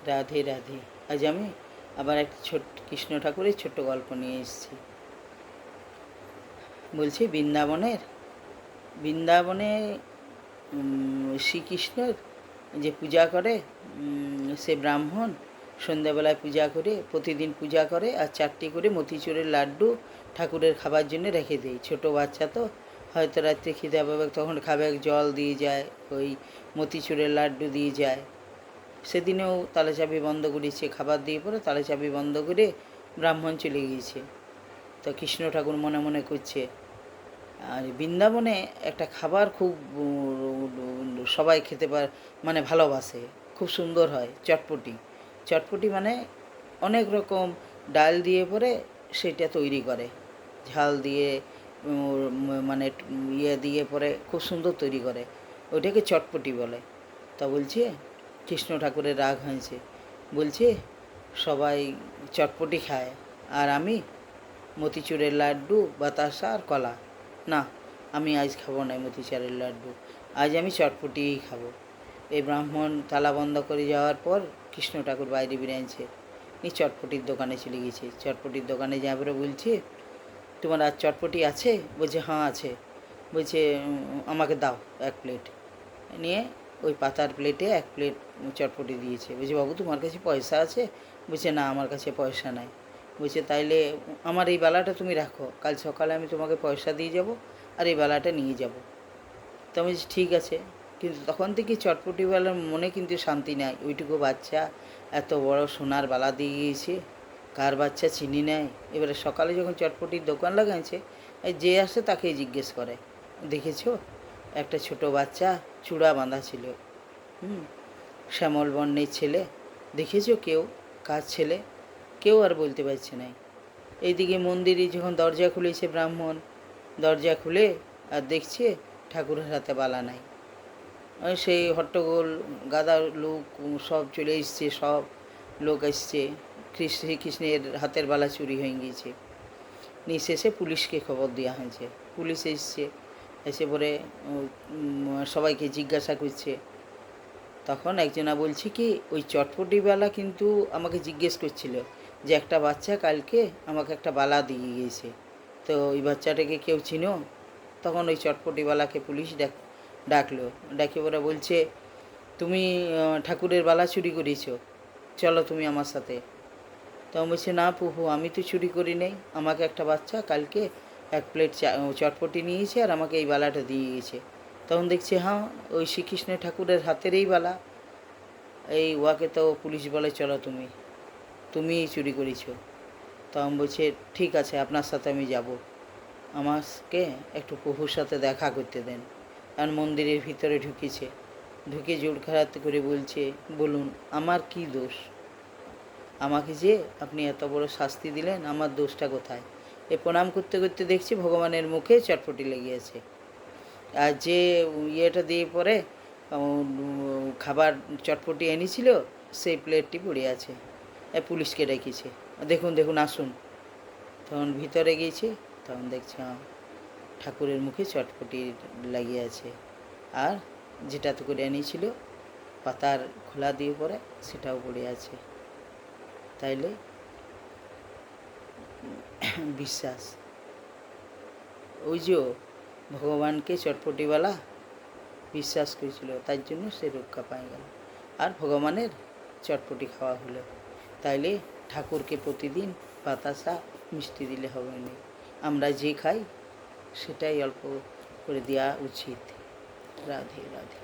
রাধে রাধে। আজ আমি আবার একটা ছোট্ট কৃষ্ণ ঠাকুরের ছোট্ট গল্প নিয়ে এসেছি। বলছি বৃন্দাবনে শ্রীকৃষ্ণের যে পূজা করে, সে ব্রাহ্মণ সন্ধ্যাবেলায় পূজা করে, প্রতিদিন পূজা করে, আর 4টি করে মতিচুরের লাড্ডু ঠাকুরের খাবার জন্য রেখে দেয়। ছোটো বাচ্চা তো হয়তো রাত্রে খিদে পাবে, তখন খাবে, জল দিয়ে যায়, ওই মতিচুরের লাড্ডু দিয়ে যায়। সেদিনেও তালা চাবি বন্ধ করেছে, খাবার দিয়ে পরে তালা চাবি বন্ধ করে ব্রাহ্মণ চলে গিয়েছে। তো কৃষ্ণ ঠাকুর মনে মনে করছে, আর বৃন্দাবনে একটা খাবার খুব সবাই খেতে মানে ভালোবাসে, খুব সুন্দর হয়, চটপটি। চটপটি মানে অনেক রকম ডাল দিয়ে পরে সেটা তৈরি করে, ঝাল দিয়ে মানে ইয়ে দিয়ে পরে খুব সুন্দর তৈরি করে, ওইটাকে চটপটি বলে। তা বলছে কৃষ্ণ ঠাকুরের রাগ হয়েছে, বলছে সবাই চটপটি খায় আর আমি মতিচুরের লাড্ডু, বাতাসা আর কলা। না, আমি আজ খাবো না মতিচুরের লাড্ডু, আজ আমি চটপটিই খাবো। এই ব্রাহ্মণ তালা বন্ধ করে যাওয়ার পর কৃষ্ণ ঠাকুর বাইরে বেরিয়েছে, চটপটির দোকানে চলে গেছে। চটপটির দোকানে যাওয়ার পরে বলছে, তোমার আর চটপটি আছে? বলছে হ্যাঁ আছে। বলছে আমাকে দাও 1 প্লেট। নিয়ে ওই পাতার প্লেটে 1 প্লেট চটপটি দিয়েছে। বলছে বাবু তোমার কাছে পয়সা আছে? বলছে না, আমার কাছে পয়সা নাই। বলছে তাইলে আমার এই বালাটা তুমি রাখো, কাল সকালে আমি তোমাকে পয়সা দিয়ে যাব আর এই বালাটা নিয়ে যাব। তো আমি বলছি ঠিক আছে। কিন্তু তখন থেকে চটপটিওয়ালার মনে কিন্তু শান্তি নাই। ওইটুকু বাচ্চা এত বড় সোনার বালা দিয়ে গিয়েছে, কার বাচ্চা চিনি নেয়। এবারে সকালে যখন চটপটির দোকান লাগাইছে, যে আসে তাকেই জিজ্ঞেস করে, দেখেছো একটা ছোট বাচ্চা চূড়া বাঁধা ছিল, শ্যামল বর্ণের ছেলে, দেখেছো কেউ? কার ছেলে? কেউ আর বলতে পারছে না। এইদিকে মন্দিরে যখন দরজা খুলেছে ব্রাহ্মণ, দরজা খুলে আর দেখছে ঠাকুরের হাতে বালা নাই। সেই হট্টগোল, গাদা লোক সব চলে এসছে, সব লোক এসছে, শ্রীকৃষ্ণের হাতের বালা চুরি হয়ে গিয়েছে। নিঃশেষে পুলিশকে খবর দেওয়া হয়েছে। পুলিশ এসছে, এসে পরে সবাইকে জিজ্ঞাসা করছে। তখন একজনা বলছে কি, ওই চটপটিওয়ালা কিন্তু আমাকে জিজ্ঞেস করছিল যে একটা বাচ্চা কালকে আমাকে একটা বালা দিয়ে গিয়েছে, তো ওই বাচ্চাটাকে কেউ চিনো? তখন ওই চটপটিওয়ালাকে পুলিশ ডাকলো, ডাকে ওরা বলছে তুমি ঠাকুরের বালা চুরি করেছ, চলো তুমি আমার সাথে। তখন বলছে না প্রভু, আমি তো চুরি করি নেই, আমাকে একটা বাচ্চা কালকে 1 প্লেট চটপটি নিয়েছে আর আমাকে এই বালাটা দিয়ে গেছে। তখন দেখছে হ্যাঁ, ওই শ্রীকৃষ্ণ ঠাকুরের হাতের এই বালা। এই ওয়াকে তো পুলিশ বলে চলো তুমিই চুরি করেছ। তখন বলছে ঠিক আছে, আপনার সাথে আমি যাব, আমাকে একটু প্রভুর সাথে দেখা করতে দেন। আর মন্দিরের ভিতরে ঢুকেছে, ঢুকে জোরখারাত করে বলছে, বলুন আমার কি দোষ? আমাকে যে আপনি এত বড় শাস্তি দিলেন, আমার দোষটা কোথায়? এ প্রণাম করতে করতে দেখছি ভগবানের মুখে চটপটি লেগে আছে। আর যে ইয়েটা দিয়ে পরে খাবার চটপটি এনেছিল, সেই প্লেটটি পড়ে আছে। পুলিশকে ডেকেছে, দেখুন দেখুন আসুন। তখন ভিতরে গিয়েছি, তখন দেখছি ঠাকুরের মুখে চটপটি লাগিয়ে আছে, আর যেটা তো করে এনেছিল পাতার খোলা দিয়ে পরে সেটাও পড়ে আছে। তাইলে বিশ্বাস, ওই যে ভগবানকে চটপটিওয়ালা বিশ্বাস করেছিল, তার জন্য সে রক্ষা পায় গেল, আর ভগবানের চটপটি খাওয়া হলো। তাইলে ঠাকুরকে প্রতিদিন বাতাসা মিষ্টি দিলে হবে না, আমরা যে খাই সেটাই অল্প করে দেওয়া উচিত। রাধে রাধে।